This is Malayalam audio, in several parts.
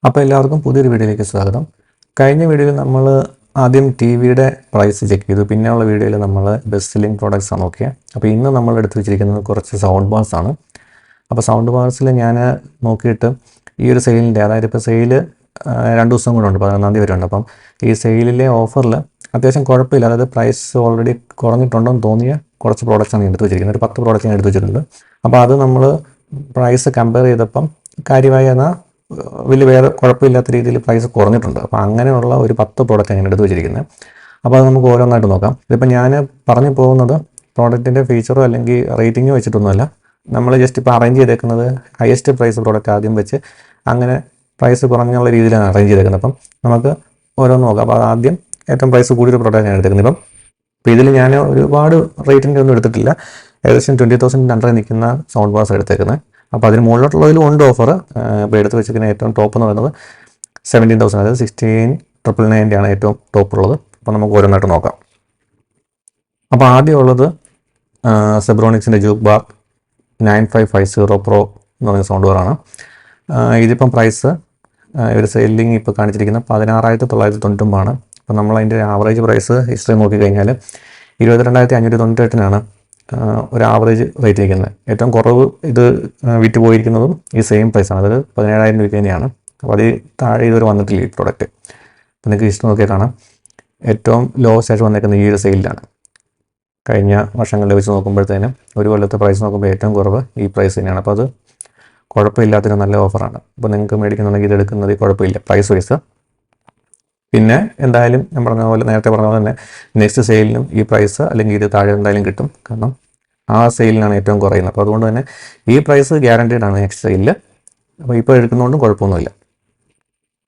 അപ്പോൾ എല്ലാവർക്കും പുതിയൊരു വീഡിയോയിലേക്ക് സ്വാഗതം. കഴിഞ്ഞ വീഡിയോയിൽ നമ്മൾ ആദ്യം ടി വിയുടെ പ്രൈസ് ചെക്ക് ചെയ്തു. പിന്നെയുള്ള വീഡിയോയിൽ നമ്മൾ ബെസ്റ്റ് സെല്ലിംഗ് പ്രോഡക്റ്റ്സ് ആണ് നോക്കിയത്. അപ്പോൾ ഇന്ന് നമ്മൾ എടുത്ത് വെച്ചിരിക്കുന്നത് കുറച്ച് സൗണ്ട് ബാർസ് ആണ്. അപ്പോൾ സൗണ്ട് ബാർസിൽ ഞാൻ നോക്കിയിട്ട് ഈ ഒരു സെയിലിൻ്റെ, അതായത് ഇപ്പോൾ സെയിൽ 2 ദിവസം കൂടെ ഉണ്ട്, 11-ാം തീയതി വരെ ഉണ്ട്. അപ്പം ഈ സെയിലിലെ ഓഫറിൽ അത്യാവശ്യം കുഴപ്പമില്ല, അതായത് പ്രൈസ് ഓൾറെഡി കുറഞ്ഞിട്ടുണ്ടെന്ന് തോന്നിയ കുറച്ച് പ്രോഡക്റ്റ്സാണ് എടുത്ത് വെച്ചിരിക്കുന്നത്. ഒരു 10 പ്രോഡക്റ്റ്സ് ഞാൻ എടുത്ത് വെച്ചിട്ടുണ്ട്. അപ്പോൾ അത് നമ്മൾ പ്രൈസ് കമ്പയർ ചെയ്തപ്പം കാര്യമായി എന്നാൽ വലിയ വേറെ കുഴപ്പമില്ലാത്ത രീതിയിൽ പ്രൈസ് കുറഞ്ഞിട്ടുണ്ട്. അപ്പോൾ അങ്ങനെയുള്ള ഒരു 10 പ്രോഡക്റ്റ് ഞാൻ എടുത്ത് വെച്ചിരിക്കുന്നത്. അപ്പോൾ അത് നമുക്ക് ഓരോന്നായിട്ട് നോക്കാം. ഇതിപ്പോൾ ഞാൻ പറഞ്ഞു പോകുന്നത് പ്രോഡക്റ്റിൻ്റെ ഫീച്ചറോ അല്ലെങ്കിൽ റേറ്റിങ്ങോ വെച്ചിട്ടൊന്നുമല്ല. നമ്മൾ ജസ്റ്റ് ഇപ്പോൾ അറേഞ്ച് ചെയ്തേക്കുന്നത് ഹയസ്റ്റ് പ്രൈസ് പ്രോഡക്റ്റ് ആദ്യം വെച്ച് അങ്ങനെ പ്രൈസ് കുറഞ്ഞുള്ള രീതിയിലാണ് അറേഞ്ച് ചെയ്തേക്കുന്നത്. അപ്പം നമുക്ക് ഓരോന്ന് നോക്കാം. അപ്പോൾ ആദ്യം ഏറ്റവും പ്രൈസ് കൂടിയൊരു പ്രോഡക്റ്റ് ഞാൻ എടുത്തേക്കുന്നത്. ഇപ്പോൾ ഇതിൽ ഞാൻ ഒരുപാട് റേറ്റിൻ്റെ ഒന്നും എടുത്തിട്ടില്ല. ഏകദേശം 20,000 അണ്ടർ നിൽക്കുന്ന സൗണ്ട് ബാർസ് എടുത്തേക്കുന്നത്. അപ്പോൾ അതിന് മുകളിലോട്ടുള്ളതിലും ഉണ്ട് ഓഫർ. ഇപ്പോൾ എടുത്ത് വെച്ചിരിക്കുന്ന ഏറ്റവും ടോപ്പ് എന്ന് പറയുന്നത് 17,000, അതായത് 16,999 ആണ് ഏറ്റവും ടോപ്പ് ഉള്ളത്. അപ്പോൾ നമുക്ക് ഓരോന്നായിട്ട് നോക്കാം. അപ്പോൾ ആദ്യമുള്ളത് സെബ്രോണിക്സിൻ്റെ ജൂക്ക് ബാർ 9550 പ്രോ എന്ന് പറയുന്ന സൗണ്ട് ബാറാണ്. ഇതിപ്പം പ്രൈസ് ഒരു സെല്ലിങ് ഇപ്പോൾ കാണിച്ചിരിക്കുന്നത് 16,999 ആണ്. അപ്പോൾ നമ്മളതിൻ്റെ ആവറേജ് പ്രൈസ് ഹിസ്റ്ററി നോക്കിക്കഴിഞ്ഞാൽ 22,598 ഒരു ആവറേജ് റേറ്റ് നിൽക്കുന്നത്. ഏറ്റവും കുറവ് ഇത് വിറ്റ് പോയിരിക്കുന്നതും ഈ സെയിം പ്രൈസാണ്, അതായത് 17,000 രൂപ തന്നെയാണ്. അപ്പോൾ അത് താഴെ ഇതുവരെ വന്നിട്ടില്ല ഈ പ്രോഡക്റ്റ്. അപ്പോൾ നിങ്ങൾക്ക് ഹിസ്റ്ററി നോക്കിയാൽ കാണാം ഏറ്റവും ലോവസ്റ്റ് ആയിട്ട് വന്നേക്കുന്നത് ഈ ഒരു സെയിലാണ്. കഴിഞ്ഞ വർഷങ്ങളിൽ വെച്ച് നോക്കുമ്പോഴത്തേനും ഒരു കൊല്ലത്തെ പ്രൈസ് നോക്കുമ്പോൾ ഏറ്റവും കുറവ് ഈ പ്രൈസ് തന്നെയാണ്. അപ്പോൾ അത് കുഴപ്പമില്ലാത്തൊരു നല്ല ഓഫറാണ്. അപ്പോൾ നിങ്ങൾക്ക് മേടിക്കുന്നുണ്ടെങ്കിൽ ഇത് എടുക്കുന്നത് കുഴപ്പമില്ല പ്രൈസ് വൈസ്. പിന്നെ എന്തായാലും ഞാൻ പറഞ്ഞ പോലെ, നേരത്തെ പറഞ്ഞ പോലെ തന്നെ നെക്സ്റ്റ് സെയിലിനും ഈ പ്രൈസ് അല്ലെങ്കിൽ ഇത് താഴെ എന്തായാലും കിട്ടും. കാരണം ആ സെയിലിനാണ് ഏറ്റവും കുറയുന്നത്. അപ്പോൾ അതുകൊണ്ട് തന്നെ ഈ പ്രൈസ് ഗ്യാരണ്ടീഡ് ആണ് നെക്സ്റ്റ് സെയിലിൽ. അപ്പോൾ ഇപ്പോൾ എടുക്കുന്നതുകൊണ്ടും കുഴപ്പമൊന്നുമില്ല.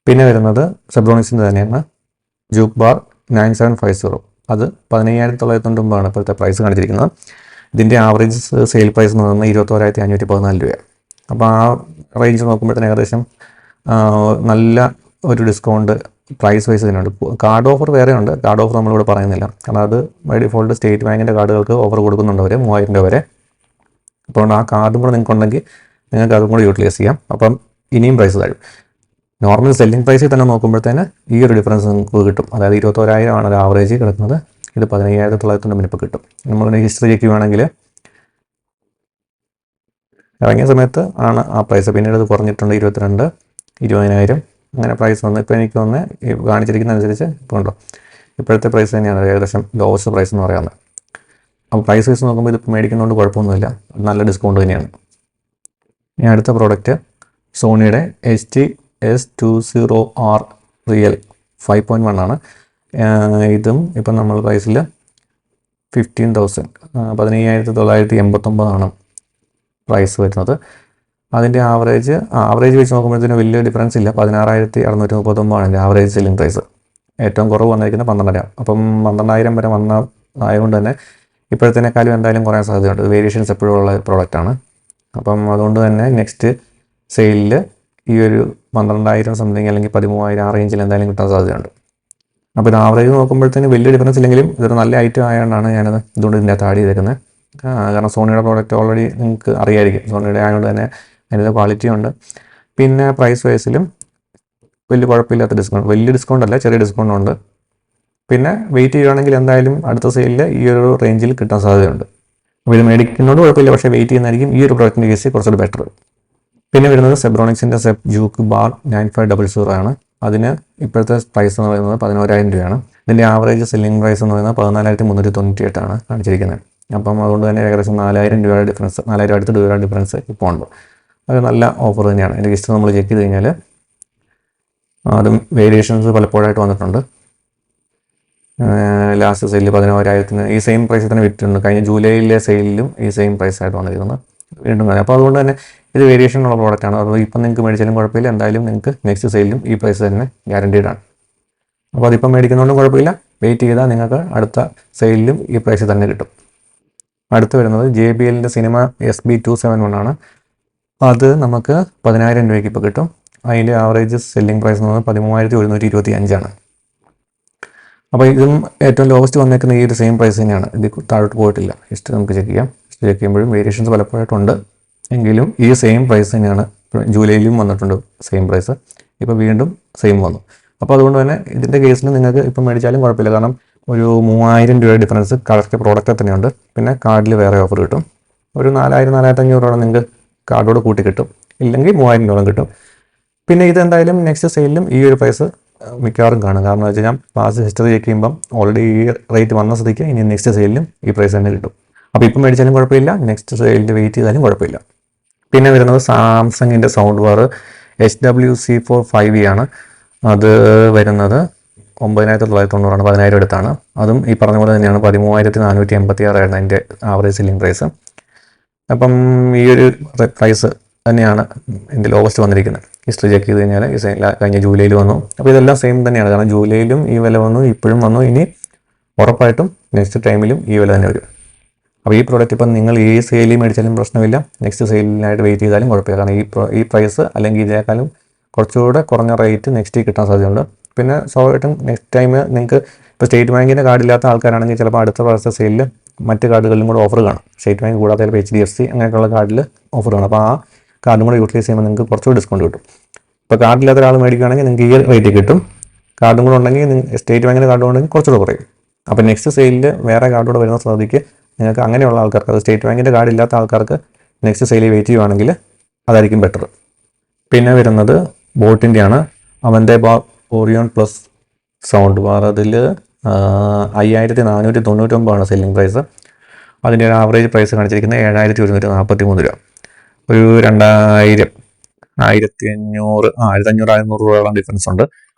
പിന്നെ വരുന്നത് സെബ്രോണിക്സിൻ്റെ തന്നെയാണ് ജൂക്ക് ബാർ 9750. അത് 15,999 ഇപ്പോഴത്തെ പ്രൈസ് കാണിച്ചിരിക്കുന്നത്. ഇതിൻ്റെ ആവറേജ് സെയിൽ പ്രൈസ് എന്ന് പറയുന്നത് 21,514 രൂപയാണ്. അപ്പോൾ ആ റേഞ്ച് നോക്കുമ്പോഴത്തേന് ഏകദേശം നല്ല ഒരു ഡിസ്കൗണ്ട് പ്രൈസ് വൈസ് തന്നെയുണ്ട്. കാർഡ് ഓഫർ വേറെ ഉണ്ട്. കാർഡ് ഓഫർ നമ്മളിവിടെ പറയുന്നില്ല, കാരണം അത് ബൈ ഡിഫോൾട്ട് സ്റ്റേറ്റ് ബാങ്കിൻ്റെ കാർഡുകൾക്ക് ഓഫർ കൊടുക്കുന്നുണ്ട് അവർ 3,000 രൂപ വരെ. അപ്പോൾ ആ കാർഡും കൂടെ നിങ്ങൾക്ക് ഉണ്ടെങ്കിൽ നിങ്ങൾക്ക് അതും കൂടെ യൂട്ടിലൈസ് ചെയ്യാം. അപ്പം ഇനിയും പ്രൈസ് താഴും. നോർമൽ സെല്ലിംഗ് പ്രൈസിൽ തന്നെ നോക്കുമ്പോഴത്തേന് ഈ ഒരു ഡിഫറൻസ് നിങ്ങൾക്ക് കിട്ടും. അതായത് 21,000 ആണ് ഒരു ആവറേജ് കിടക്കുന്നത്. ഇത് 15,999 ഇപ്പോൾ കിട്ടും. നമ്മളിവിടെ ഹിസ്റ്ററി ചെക്ക് ചെയ്യുകയാണെങ്കിൽ ഇറങ്ങിയ സമയത്ത് ആണ് ആ പ്രൈസ്, പിന്നീട് അത് കുറഞ്ഞിട്ടുണ്ട് 22, 20,000 അങ്ങനെ പ്രൈസ് വന്നു. ഇപ്പോൾ എനിക്ക് വന്ന് കാണിച്ചിരിക്കുന്ന അനുസരിച്ച് ഇപ്പോൾ ഉണ്ടോ ഇപ്പോഴത്തെ പ്രൈസ് തന്നെയാണ് ഏകദേശം ലോവസ്റ്റ് പ്രൈസ് എന്ന് പറയുന്നത്. അപ്പോൾ പ്രൈസ് വൈസ് നോക്കുമ്പോൾ ഇതിപ്പോൾ മേടിക്കുന്നതുകൊണ്ട് കുഴപ്പമൊന്നുമില്ല, നല്ല ഡിസ്കൗണ്ട് തന്നെയാണ്. ഇനി അടുത്ത പ്രോഡക്റ്റ് സോണിയുടെ HT-S20R റിയൽ 5.1 ആണ്. ഇതും ഇപ്പം നമ്മൾ പ്രൈസിൽ 15,000, 15,989 പ്രൈസ് വരുന്നത്. അതിൻ്റെ ആവറേജ് വെച്ച് നോക്കുമ്പോഴത്തേനും വലിയ ഡിഫറൻസ് ഇല്ല. 16,639 ആണ് എൻ്റെ ആവറേജ് സെല്ലിംഗ് പ്രൈസ്. ഏറ്റവും കുറവ് വന്നിരിക്കുന്നത് 12,000. അപ്പം 12,000 വരെ ആയതുകൊണ്ട് തന്നെ ഇപ്പോഴത്തേക്കാളും എന്തായാലും കുറയാൻ സാധ്യതയുണ്ട്. വേരിയേഷൻസ് എപ്പോഴും ഉള്ള പ്രോഡക്റ്റാണ്. അപ്പം അതുകൊണ്ട് തന്നെ നെക്സ്റ്റ് സെയിലിൽ ഈ ഒരു 12,000 സംതിങ് അല്ലെങ്കിൽ 13,000 ആ റേഞ്ചിൽ എന്തായാലും കിട്ടാൻ സാധ്യതയുണ്ട്. അപ്പോൾ ഇത് ആവറേജ് നോക്കുമ്പോഴത്തേന് വലിയ ഡിഫറൻസ് ഇല്ലെങ്കിലും ഇതൊരു നല്ല ഐറ്റം ആയതുകൊണ്ടാണ് ഞാനത് ഇതുകൊണ്ട് ഇതിൻ്റെ അകത്ത് ആഡ് ചെയ്തേക്കുന്നത്. കാരണം സോണിയുടെ പ്രോഡക്റ്റ് ഓൾറെഡി നിങ്ങൾക്ക് അറിയായിരിക്കും. സോണിയുടെ ആയതുകൊണ്ട് തന്നെ അതിൻ്റെ ക്വാളിറ്റി ഉണ്ട്. പിന്നെ പ്രൈസ് വൈസിലും വലിയ കുഴപ്പമില്ലാത്ത ഡിസ്കൗണ്ട്, വലിയ ഡിസ്കൗണ്ട് അല്ല, ചെറിയ ഡിസ്കൗണ്ട് ഉണ്ട്. പിന്നെ വെയിറ്റ് ചെയ്യുകയാണെങ്കിൽ എന്തായാലും അടുത്ത സെയിലിൽ ഈ ഒരു റേഞ്ചിൽ കിട്ടാൻ സാധ്യതയുണ്ട്. അപ്പോൾ ഇത് മേടിക്കുന്നതുകൊണ്ട് കുഴപ്പമില്ല, പക്ഷേ വെയിറ്റ് ചെയ്യുന്നതായിരിക്കും ഈ ഒരു പ്രോഡക്റ്റിൻ്റെ കേസ് കുറച്ചുകൂടി ബെറ്റർ. പിന്നെ വരുന്നത് സെബ്രോണിക്സിൻ്റെ ജൂക്ക് ബാർ 9500 ആണ്. അതിന് ഇപ്പോഴത്തെ പ്രൈസ് എന്ന് പറയുന്നത് 11,000 രൂപയാണ്. ഇതിൻ്റെ ആവറേജ് സെല്ലിംഗ് പ്രൈസ് എന്ന് പറയുന്നത് 14,398 ആണ് കാണിച്ചിരിക്കുന്നത്. അപ്പം അതുകൊണ്ട് തന്നെ ഏകദേശം 4,000 രൂപയുടെ ഡിഫറൻസ്, 4,000 അടുത്ത രൂപയുടെ ഡിഫറൻസ് ഇപ്പോൾ ഉണ്ട്. അത് നല്ല ഓഫർ തന്നെയാണ്. എൻ്റെ ഹിസ്റ്ററി നമ്മൾ ചെക്ക് ചെയ്ത് കഴിഞ്ഞാൽ അതും വേരിയേഷൻസ് പലപ്പോഴായിട്ട് വന്നിട്ടുണ്ട്. ലാസ്റ്റ് സെയിലിൽ 11,000 ഈ സെയിം പ്രൈസിൽ തന്നെ വിറ്റിട്ടുണ്ട്. കഴിഞ്ഞ ജൂലൈയിലെ സെയിലിലും ഈ സെയിം പ്രൈസായിട്ട് വന്നിരിക്കുന്നത് വീണ്ടും. അപ്പോൾ അതുകൊണ്ട് തന്നെ ഇത് വേരിയേഷൻ ഉള്ള പ്രോഡക്റ്റാണ്. അപ്പോൾ ഇപ്പം നിങ്ങൾക്ക് മേടിച്ചാലും കുഴപ്പമില്ല, എന്തായാലും നിങ്ങൾക്ക് നെക്സ്റ്റ് സെയിലിലും ഈ പ്രൈസ് തന്നെ ഗ്യാരണ്ടീഡ് ആണ്. അപ്പോൾ അതിപ്പം മേടിക്കുന്നതുകൊണ്ടും കുഴപ്പമില്ല, വെയിറ്റ് ചെയ്താൽ നിങ്ങൾക്ക് അടുത്ത സെയിലിലും ഈ പ്രൈസ് തന്നെ കിട്ടും. അടുത്ത് വരുന്നത് JBLൻ്റെ സിനിമ SB271 ആണ്. അത് നമുക്ക് 10,000 രൂപയ്ക്ക് ഇപ്പോൾ കിട്ടും. അതിൻ്റെ ആവറേജ് സെല്ലിംഗ് പ്രൈസ് എന്ന് പറയുന്നത് 13,125 ആണ്. അപ്പോൾ ഇതും ഏറ്റവും ലോവസ്റ്റ് വന്നേക്കുന്ന ഈ ഒരു സെയിം പ്രൈസ് തന്നെയാണ്. ഇത് താഴോട്ട് പോയിട്ടില്ല. ഹിസ്റ്ററി നമുക്ക് ചെക്ക് ചെയ്യാം. ഹിസ്റ്ററി ചെക്ക് ചെയ്യുമ്പോഴും വേരിയേഷൻസ് പലപ്പോഴായിട്ടുണ്ട്, എങ്കിലും ഈ സെയിം പ്രൈസ് തന്നെയാണ് ജൂലൈയിലും വന്നിട്ടുണ്ട്. സെയിം പ്രൈസ് ഇപ്പോൾ വീണ്ടും സെയിം വന്നു. അപ്പോൾ അതുകൊണ്ട് തന്നെ ഇതിൻ്റെ കേസിൽ നിങ്ങൾക്ക് ഇപ്പം മേടിച്ചാലും കുഴപ്പമില്ല. കാരണം ഒരു 3000 രൂപ ഡിഫറൻസ് കറക്റ്റ് പ്രോഡക്റ്റിൽ തന്നെയുണ്ട്. പിന്നെ കാർഡിൽ വേറെ ഓഫർ കിട്ടും. ഒരു 4000-4500 രൂപ നിങ്ങൾക്ക് കാർഡോട് കൂട്ടി കിട്ടും. ഇല്ലെങ്കിൽ 3000 രൂപ കിട്ടും. പിന്നെ ഇതെന്തായാലും നെക്സ്റ്റ് സെയിലിലും ഈ ഒരു പ്രൈസ് മിക്കവാറും കാണും. കാരണം എന്ന് വെച്ച് കഴിഞ്ഞാൽ പാസ് ഹിസ്റ്ററി ചെക്ക് ചെയ്യുമ്പം ഓൾറെഡി ഈ റേറ്റ് വന്ന സ്ഥിതിക്ക് ഇനി നെക്സ്റ്റ് സെയിലിലും ഈ പ്രൈസ് തന്നെ കിട്ടും. അപ്പോൾ ഇപ്പം മേടിച്ചാലും കുഴപ്പമില്ല, നെക്സ്റ്റ് സെയിലിൽ വെയിറ്റ് ചെയ്താലും കുഴപ്പമില്ല. പിന്നെ വരുന്നത് സാംസങ്ങിൻ്റെ സൗണ്ട് ബാർ HWC4 5E ആണ്. അത് വരുന്നത് 9990 10,000 അടുത്താണ്. അതും ഈ പറഞ്ഞ പോലെ തന്നെയാണ് 13,486 ആയിരുന്നു അതിൻ്റെ ആവറേജ് സെല്ലിംഗ് പ്രൈസ്. അപ്പം ഈ ഒരു പ്രൈസ് തന്നെയാണ് ഇതിൻ്റെ ലോവസ്റ്റ് വന്നിരിക്കുന്നത്. ഹിസ്റ്ററി ചെക്ക് ചെയ്ത് കഴിഞ്ഞാൽ കഴിഞ്ഞ ജൂലൈയിൽ വന്നു. അപ്പോൾ ഇതെല്ലാം സെയിം തന്നെയാണ്. കാരണം ജൂലൈയിലും ഈ വില വന്നു, ഇപ്പോഴും വന്നു, ഇനി ഉറപ്പായിട്ടും നെക്സ്റ്റ് ടൈമിലും ഈ വില തന്നെ വരും. അപ്പോൾ ഈ പ്രോഡക്റ്റ് ഇപ്പം നിങ്ങൾ ഈ സെയിലിൽ മേടിച്ചാലും പ്രശ്നമില്ല, നെക്സ്റ്റ് സെയിലിനായിട്ട് വെയിറ്റ് ചെയ്താലും കുഴപ്പമില്ല. കാരണം ഈ പ്രൈസ് അല്ലെങ്കിൽ ഇതിനേക്കാളും കുറച്ചുകൂടെ കുറഞ്ഞ റേറ്റ് നെക്സ്റ്റ് കിട്ടാൻ സാധ്യതയുണ്ട്. പിന്നെ സ്വാഭാവികമായിട്ടും നെക്സ്റ്റ് ടൈം നിങ്ങൾക്ക് ഇപ്പോൾ സ്റ്റേറ്റ് ബാങ്കിൻ്റെ കാർഡില്ലാത്ത ആൾക്കാരാണെങ്കിൽ ചിലപ്പോൾ അടുത്ത പ്രാവശ്യത്തെ സെയിലിൽ മറ്റ് കാർഡുകളിലും കൂടെ ഓഫർ കാണും. സ്റ്റേറ്റ് ബാങ്ക് കൂടാതെ ചിലപ്പോൾ HDFC അങ്ങനെയൊക്കെയുള്ള കാർഡിൽ ഓഫർ കാണും. അപ്പോൾ ആ കാർഡും കൂടെ യൂട്ടിലൈസ് ചെയ്യുമ്പോൾ നിങ്ങൾക്ക് കുറച്ചുകൂടി ഡിസ്കൗണ്ട് കിട്ടും. ഇപ്പോൾ കാർഡില്ലാത്ത ഒരാൾ മേടിക്കുകയാണെങ്കിൽ നിങ്ങൾക്ക് ഈ റേറ്റ് കിട്ടും. കാർഡും കൂടെ ഉണ്ടെങ്കിൽ സ്റ്റേറ്റ് ബാങ്കിൻ്റെ കാർഡും ഉണ്ടെങ്കിൽ കുറച്ചുകൂടെ കുറയും. അപ്പോൾ നെക്സ്റ്റ് സെയിലിൽ വേറെ കാർഡോടെ വരുന്ന സ്ഥിതിക്ക് നിങ്ങൾക്ക് അങ്ങനെയുള്ള ആൾക്കാർക്ക്, അത് സ്റ്റേറ്റ് ബാങ്കിൻ്റെ കാർഡ് ഇല്ലാത്ത ആൾക്കാർക്ക് നെക്സ്റ്റ് സെയിലിൽ വെയിറ്റ് ചെയ്യുവാണെങ്കിൽ അതായിരിക്കും ബെറ്റർ. പിന്നെ വരുന്നത് ബോട്ടിൻ്റെയാണ്. അവൻ്റെ ഓറിയോൺ പ്ലസ് സൗണ്ട് ബാർ. അതിൽ 5499 സെല്ലിംഗ് പ്രൈസ്. അതിൻ്റെ ഒരു ആവറേജ് പ്രൈസ് കാണിച്ചിരിക്കുന്നത് 7143 രൂപ. ഒരു 2000, 1500, 1500 രൂപയോളം ഡിഫറൻസ് ഉണ്ട്.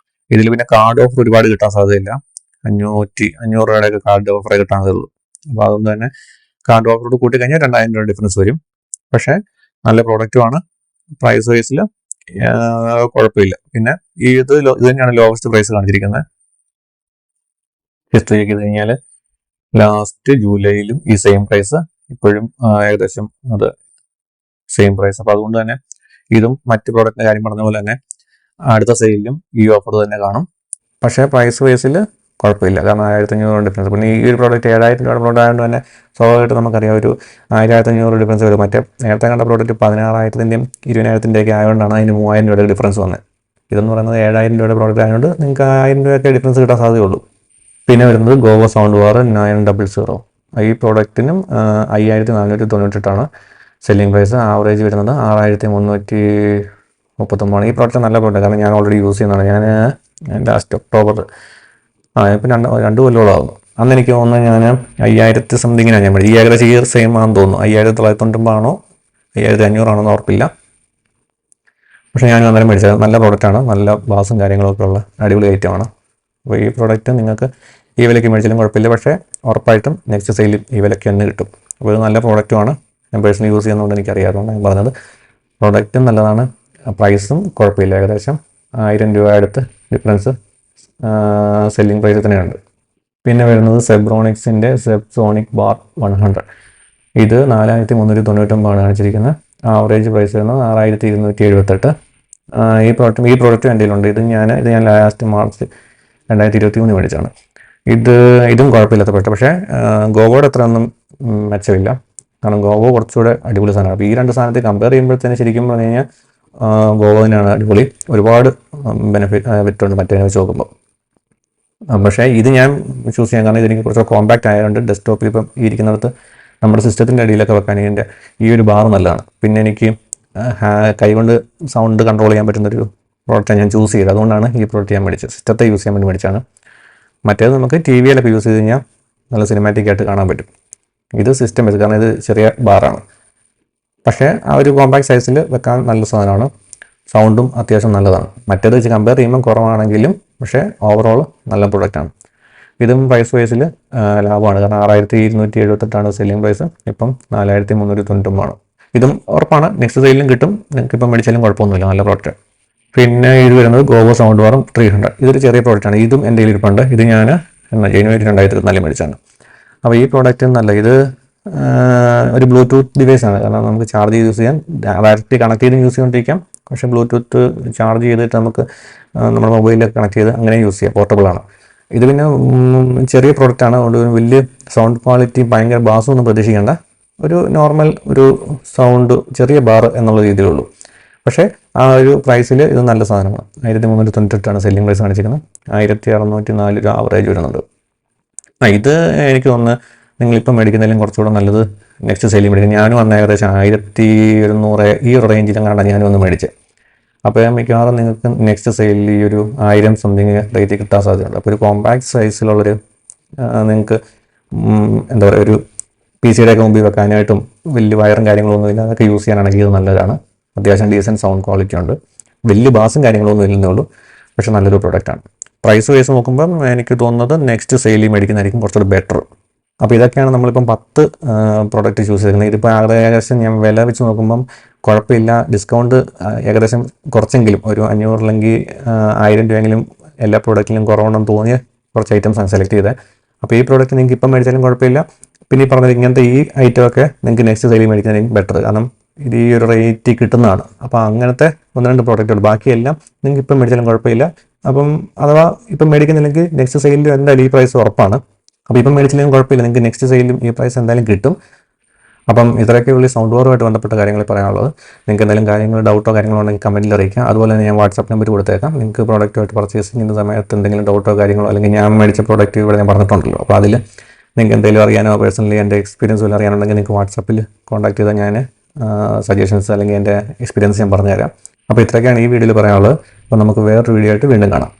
ഇതിൽ പിന്നെ കാർഡ് ഓഫർ ഒരുപാട് കിട്ടാൻ സാധ്യതയില്ല. 500 രൂപയുടെയൊക്കെ കാർഡ് ഓഫറേ കിട്ടാൻ സാധ്യതയുള്ളൂ. അപ്പോൾ അതുകൊണ്ട് തന്നെ കാർഡ് ഓഫറോട് കൂട്ടി കഴിഞ്ഞാൽ 2000 രൂപ ഡിഫറൻസ് വരും. പക്ഷേ നല്ല പ്രോഡക്റ്റുമാണ്. പ്രൈസ് വൈസിൽ കുഴപ്പമില്ല. പിന്നെ ഇത് തന്നെയാണ് ലോവസ്റ്റ് പ്രൈസ് കാണിച്ചിരിക്കുന്നത്. ഹിസ്റ്ററി ചെയ്ത് കഴിഞ്ഞാൽ ലാസ്റ്റ് ജൂലൈയിലും ഈ സെയിം പ്രൈസ്, ഇപ്പോഴും ഏകദേശം അത് സെയിം പ്രൈസ്. അപ്പോൾ അതുകൊണ്ട് തന്നെ ഇതും മറ്റ് പ്രോഡക്റ്റിൻ്റെ കാര്യം പറഞ്ഞ പോലെ തന്നെ അടുത്ത സെയിലിലും ഈ ഓഫർ തന്നെ കാണും. പക്ഷേ പ്രൈസ് വൈസിൽ കുഴപ്പമില്ല. കാരണം 1500 ഡിഫറൻസ്. പിന്നെ ഈ ഒരു പ്രോഡക്റ്റ് 7000 രൂപയുടെ പ്രോഡക്റ്റ് ആയതുകൊണ്ട് തന്നെ സ്വാഭാവികമായിട്ട് നമുക്കറിയാം ഒരു 1500 ഡിഫറൻസ് വരും. മറ്റേ നേരത്തെ കണ്ട പ്രോഡക്റ്റ് 16,000-ൻ്റെയും 20,000-ൻ്റെയൊക്കെ ആയതുകൊണ്ടാണ് അതിന് 3000 രൂപയുടെ ഡിഫറൻസ് വന്നത്. ഇതെന്ന് പറയുന്നത് 7000 രൂപയുടെ പ്രോഡക്റ്റ് ആയതുകൊണ്ട് നിങ്ങൾക്ക് 1000 രൂപയൊക്കെ ഡിഫറൻസ് കിട്ടാൻ സാധ്യതയുള്ളൂ. പിന്നെ വരുന്നത് ഗോവ സൗണ്ട് ബാർ 900. ഈ പ്രോഡക്റ്റിനും 5498 സെല്ലിംഗ് പ്രൈസ്. ആവറേജ് വരുന്നത് 6339. ഈ പ്രോഡക്റ്റ് നല്ല പ്രോഡക്റ്റ്. കാരണം ഞാൻ ഓൾറെഡി യൂസ് ചെയ്യുന്നതാണ്. ഞാൻ ലാസ്റ്റ് ഒക്ടോബർ ഇപ്പം 2 കൊല്ലമോളാകുന്നു. അന്ന് എനിക്ക് തോന്നുന്നത് ഞാൻ 5000 സംതിങ്ങിനാണ് ഞാൻ മേടിച്ചത്. ഈ ഏകദേശം ഈ സെയിം ആണെന്ന് തോന്നുന്നു. 5990 5500 ആണോ എന്ന് ഓർപ്പില്ല. പക്ഷേ ഞാൻ അന്നേരം മേടിച്ചത് നല്ല പ്രോഡക്റ്റാണ്. നല്ല ബാസും കാര്യങ്ങളൊക്കെ ഉള്ള അടിപൊളി ഐറ്റമാണ്. അപ്പോൾ ഈ പ്രോഡക്റ്റ് നിങ്ങൾക്ക് ഈ വിലയ്ക്ക് മേടിച്ചാലും കുഴപ്പമില്ല. പക്ഷേ ഉറപ്പായിട്ടും നെക്സ്റ്റ് സെയിലിൽ ഈ വിലയ്ക്ക് തന്നെ കിട്ടും. അപ്പോൾ ഇത് നല്ല പ്രോഡക്റ്റുമാണ്. ഞാൻ പേഴ്സണലി യൂസ് ചെയ്യുന്നതുകൊണ്ട് എനിക്കറിയാവുന്നതാണ് ഞാൻ പറഞ്ഞത്. പ്രോഡക്റ്റും നല്ലതാണ്, പ്രൈസും കുഴപ്പമില്ല. ഏകദേശം 1000 രൂപ അടുത്ത് ഡിഫറൻസ് സെല്ലിംഗ് പ്രൈസിൽ തന്നെയുണ്ട്. പിന്നെ വരുന്നത് സെബ്രോണിക്സിൻ്റെ സെബ്സോണിക് ബാർ 100. ഇത് 4399 കാണിച്ചിരിക്കുന്നത്. ആവറേജ് പ്രൈസ് വരുന്നത് 6278. ഈ പ്രോഡക്റ്റ് എൻ്റെ കയ്യിലുണ്ട്. ഇത് ഞാൻ ലാസ്റ്റ് മാർച്ച് 2023 മേടിച്ചാണ്. ഇതും കുഴപ്പമില്ലാത്ത പ്രോഡക്റ്റ്. പക്ഷേ ഗോവയുടെ അത്ര ഒന്നും മെച്ചമില്ല. കാരണം ഗോവ കുറച്ചുകൂടെ അടിപൊളി സാധനമാണ്. അപ്പോൾ ഈ രണ്ട് സാധനത്തെ കമ്പയർ ചെയ്യുമ്പോഴത്തേന് ശരിക്കും പറഞ്ഞു കഴിഞ്ഞാൽ ഗോവ തന്നെയാണ് അടിപൊളി. ഒരുപാട് ബെനിഫിറ്റ് ഉണ്ട് മറ്റേ വെച്ച് നോക്കുമ്പോൾ. പക്ഷേ ഇത് ഞാൻ ചൂസ് ചെയ്യാൻ കാരണം ഇതെനിക്ക് കുറച്ച് കോമ്പാക്റ്റ് ആയതുകൊണ്ട് ഡെസ്ക്ടോപ്പിൽ ഇപ്പം ഇരിക്കുന്നിടത്ത് നമ്മുടെ സിസ്റ്റത്തിൻ്റെ അടിയിലൊക്കെ വെക്കാൻ ഇതിൻ്റെ ഈ ഒരു ബാർ നല്ലതാണ്. പിന്നെ എനിക്ക് കൈകൊണ്ട് സൗണ്ട് കൺട്രോൾ ചെയ്യാൻ പറ്റുന്നൊരു പ്രോഡക്റ്റാണ് ഞാൻ ചൂസ് ചെയ്തത്. അതുകൊണ്ടാണ് ഈ പ്രോഡക്റ്റ് ഞാൻ മേടിച്ചത്. സിസ്റ്റത്തെ യൂസ് ചെയ്യാൻ വേണ്ടി മേടിച്ചാണ്. മറ്റേത് നമുക്ക് TVയിലൊക്കെ യൂസ് ചെയ്ത് കഴിഞ്ഞാൽ നല്ല സിനിമാറ്റിക് ആയിട്ട് കാണാൻ പറ്റും. ഇത് സിസ്റ്റം വെച്ച്, കാരണം ഇത് ചെറിയ ബാറാണ്. പക്ഷേ ആ ഒരു കോമ്പാക്ട് സൈസിൽ വെക്കാൻ നല്ല സാധനമാണ്. സൗണ്ടും അത്യാവശ്യം നല്ലതാണ്. മറ്റേത് വെച്ച് കമ്പയർ ചെയ്യുമ്പോൾ കുറവാണെങ്കിലും പക്ഷേ ഓവറോൾ നല്ല പ്രൊഡക്റ്റാണ്. ഇതും പ്രൈസ് വൈസിൽ ലാഭമാണ്. കാരണം 6278 സെല്ലിംഗ് പ്രൈസ്. ഇപ്പം 4399. ഇതും ഉറപ്പാണ് നെക്സ്റ്റ് സെയിലും കിട്ടും. നിങ്ങൾക്ക് ഇപ്പം മേടിച്ചാലും കുഴപ്പമൊന്നുമില്ല, നല്ല പ്രോഡക്റ്റ്. പിന്നെ ഇത് വരുന്നത് ഗോവ സൗണ്ട് ബാറും 300. ഇതൊരു ചെറിയ പ്രോഡക്റ്റാണ്. ഇതും എൻ്റെ കയ്യിൽ ഇരിപ്പുണ്ട്. ഇത് ഞാൻ ജനുവരി 2024 മേടിച്ചാണ്. അപ്പോൾ ഈ പ്രോഡക്റ്റ് നല്ല, ഇത് ഒരു ബ്ലൂടൂത്ത് ഡിവൈസാണ്. കാരണം നമുക്ക് ചാർജ് ചെയ്ത് യൂസ് ചെയ്യാൻ, ഡയറക്റ്റ് കണക്ട് ചെയ്ത് യൂസ് ചെയ്തുകൊണ്ടിരിക്കാം. പക്ഷേ ബ്ലൂടൂത്ത് ചാർജ് ചെയ്തിട്ട് നമുക്ക് നമ്മുടെ മൊബൈലിലൊക്കെ കണക്ട് ചെയ്ത് അങ്ങനെ യൂസ് ചെയ്യാം. പോർട്ടബിളാണ്. ഇത് പിന്നെ ചെറിയ പ്രോഡക്റ്റാണ്. അതുകൊണ്ട് വലിയ സൗണ്ട് ക്വാളിറ്റി ഭയങ്കര ബാസൊന്നും പ്രതീക്ഷിക്കേണ്ട. ഒരു നോർമൽ ഒരു സൗണ്ട്, ചെറിയ ബാർ എന്നുള്ള രീതിയിലുള്ളൂ. പക്ഷേ ആ ഒരു പ്രൈസിൽ ഇത് നല്ല സാധനമാണ്. 1398 സെല്ലിംഗ് പ്രൈസ് കാണിച്ചിരിക്കുന്നത്. 1604 രൂപ ആവറേജ് വരുന്നുണ്ട്. ഇത് എനിക്ക് തോന്നുന്നു നിങ്ങളിപ്പോൾ മേടിക്കുന്നതിലും കുറച്ചുകൂടെ നല്ലത് നെക്സ്റ്റ് സെല്ലിംഗ് മേടിക്കും. ഞാനും അന്ന് ഏകദേശം 1100 ഈ ഒരു റേഞ്ചിലെങ്ങാണ്ട് ഞാനും ഒന്ന് മേടിച്ചത്. അപ്പോൾ മിക്കവാറും നിങ്ങൾക്ക് നെക്സ്റ്റ് സെയിലിൽ ഈ ഒരു 1000 സംതിങ് റേറ്റ് കിട്ടാൻ സാധ്യതയുണ്ട്. അപ്പോൾ ഒരു കോമ്പാക്ട് സൈസിലുള്ളൊരു നിങ്ങൾക്ക് എന്താ പറയുക, ഒരു PC-യുടെ ഒക്കെ മുമ്പിൽ വെക്കാനായിട്ടും വലിയ വയറും കാര്യങ്ങളൊന്നും ഇല്ല, അതൊക്കെ യൂസ് ചെയ്യാനാണെങ്കിൽ ഇത് നല്ലതാണ്. അത്യാവശ്യം ഡീസൻറ്റ് സൗണ്ട് ക്വാളിറ്റി ഉണ്ട്. വലിയ ബാസും കാര്യങ്ങളൊന്നും ഇല്ലെന്നേ ഉള്ളൂ, പക്ഷേ നല്ലൊരു പ്രൊഡക്റ്റാണ്. പ്രൈസ് വൈസ് നോക്കുമ്പം എനിക്ക് തോന്നുന്നത് നെക്സ്റ്റ് സെയിലിൽ മേടിക്കുന്നതായിരിക്കും കുറച്ചുകൂടി ബെറ്റർ. അപ്പോൾ ഇതൊക്കെയാണ് നമ്മളിപ്പം 10 പ്രോഡക്റ്റ് ചൂസ് ചെയ്തിരിക്കുന്നത്. ഇതിപ്പോൾ ഏകദേശം ഞാൻ വില വെച്ച് നോക്കുമ്പം കുഴപ്പമില്ല, ഡിസ്കൗണ്ട് ഏകദേശം കുറച്ചെങ്കിലും ഒരു 500 അല്ലെങ്കിൽ 1000 രൂപയെങ്കിലും എല്ലാ പ്രോഡക്റ്റിലും കുറവുണ്ടെന്ന് തോന്നിയ കുറച്ച് ഐറ്റംസാണ് സെലക്ട് ചെയ്തത്. അപ്പോൾ ഈ പ്രോഡക്റ്റ് നിങ്ങൾക്ക് ഇപ്പം മേടിച്ചാലും കുഴപ്പമില്ല. പിന്നെ ഈ പറഞ്ഞത് ഇങ്ങനത്തെ ഈ ഐറ്റമൊക്കെ നിങ്ങൾക്ക് നെക്സ്റ്റ് സെയിലിൽ മേടിക്കുന്നതായിരിക്കും ബെറ്റർ, കാരണം ഇത് ഈ ഒരു റേറ്റ് കിട്ടുന്നതാണ്. അപ്പോൾ അങ്ങനത്തെ 1-2 പ്രോഡക്റ്റുകൾ, ബാക്കിയെല്ലാം നിങ്ങൾക്ക് ഇപ്പം മേടിച്ചാലും കുഴപ്പമില്ല. അപ്പം അഥവാ ഇപ്പം മേടിക്കുന്നില്ലെങ്കിൽ നെക്സ്റ്റ് സെയിലിൽ എന്തായാലും ഈ പ്രൈസ് ഉറപ്പാണ്. അപ്പോൾ ഇപ്പം മേടിച്ചില്ലെങ്കിൽ കുഴപ്പമില്ല, നിങ്ങൾക്ക് നെക്സ്റ്റ് സെയിലും ഈ പ്രൈസ് എന്തായാലും കിട്ടും. അപ്പം ഇത്രയൊക്കെയുള്ള സൗണ്ട് ബാറുമായിട്ട് ബന്ധപ്പെട്ട കാര്യങ്ങൾ പറയാനുള്ളത്. നിങ്ങൾക്ക് എന്തെങ്കിലും കാര്യങ്ങൾ ഡൗട്ടോ കാര്യങ്ങളോ ഉണ്ടെങ്കിൽ കമൻറ്റിൽ അറിയിക്കുക. അതുപോലെ തന്നെ ഞാൻ വാട്സാപ്പ് നമ്പർ കൊടുത്തേക്കാം. നിങ്ങൾക്ക് പ്രോഡക്റ്റുമായിട്ട് പർച്ചേസിങ്ങിൻ്റെ സമയത്ത് എന്തെങ്കിലും ഡൗട്ടോ കാര്യങ്ങളോ, അല്ലെങ്കിൽ ഞാൻ മേടിച്ച പ്രോഡക്റ്റ് ഇവിടെ ഞാൻ പറഞ്ഞിട്ടുണ്ടല്ലോ, അപ്പോൾ അതിൽ നിങ്ങൾക്ക് എന്തെങ്കിലും അറിയാനോ പേഴ്സണലി എൻ്റെ എക്സ്പീരിയൻസ് വല്ല അറിയാനുണ്ടെങ്കിൽ നിങ്ങൾക്ക് വാട്സാപ്പിൽ കോൺടാക്ട് ചെയ്താൽ ഞാൻ സജഷൻസ് അല്ലെങ്കിൽ എൻ്റെ എക്സ്പീരിയൻസ് ഞാൻ പറഞ്ഞുതരാം. അപ്പോൾ ഇത്രയൊക്കെയാണ് ഈ വീഡിയോയിൽ പറയാനുള്ളത്. അപ്പോൾ നമുക്ക് വേറൊരു വീഡിയോ ആയിട്ട് വീണ്ടും കാണാം.